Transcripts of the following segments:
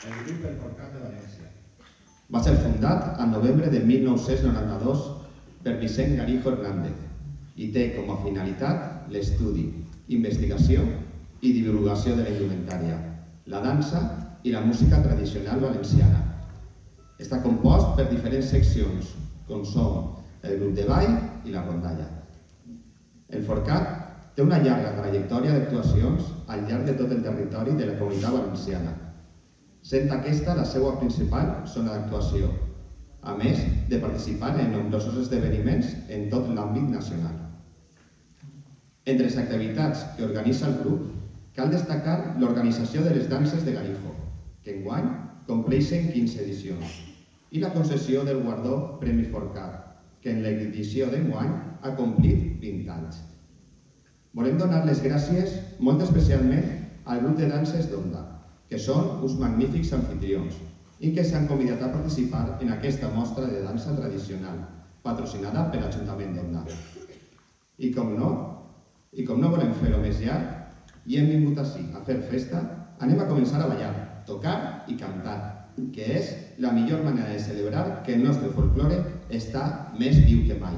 el grup El Forcat de València. Va ser fundat al novembre de 1992 per Vicent Garijo Hernández i té com a finalitat l'estudi, investigació i divulgació de la indumentària, la dansa i la música tradicional valenciana. Està compost per diferents seccions, com són el grup de ball i la rondalla. El Forcat té una llarga trajectòria d'actuacions al llarg de tot el territori de la Comunitat Valenciana, sent aquesta la seva principal zona d'actuació, a més de participar en nombrosos esdeveniments en tot l'àmbit nacional. Entre les activitats que organitza el grup, cal destacar l'organització de les danses de Garijo, que enguany compleixen 15 edicions, i la concessió del guardó Premi Forcat, que en l'edició d'enguany ha complit 20 anys. Volem donar les gràcies molt especialment al grup de danses d'Onda, que són uns magnífics anfitrions i que s'han convidat a participar en aquesta mostra de dansa tradicional, patrocinada per l'Ajuntament d'Onda. I com no volem fer-ho més llarg i hem vingut ací a fer festa, anem a començar a ballar, tocar i cantar, que és la millor manera de celebrar que el nostre folklore està més viu que mai.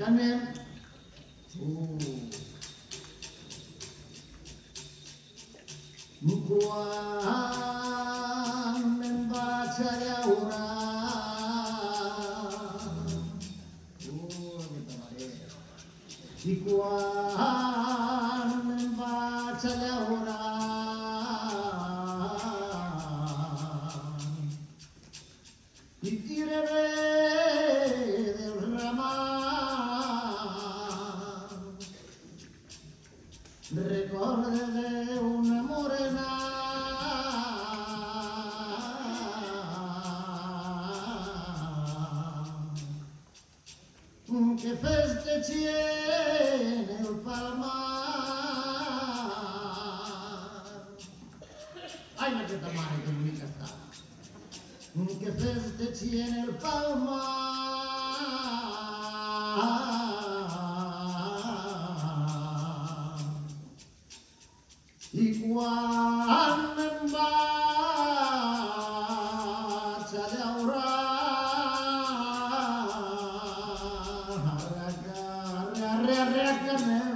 anem. Quan me'n vaig a llaurar, aquesta marea. I quan me'n vaig a llaurar i tiraré del ramal, recordaré una morena que festeixia en el palmar. Ai, aquesta mare que bonica està. Que festeixia en el palmar. I quan me'n vaig a llaurar, arre, que anem.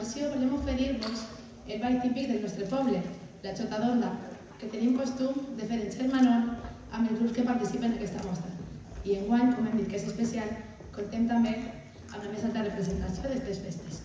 continuació volem oferir-vos el ball típic del nostre poble, la xota d'onda, que tenim costum de fer en germanor amb els grups que participen en aquesta mostra. I enguany, com hem dit que és especial, comptem també amb la més alta representació d'aquestes festes.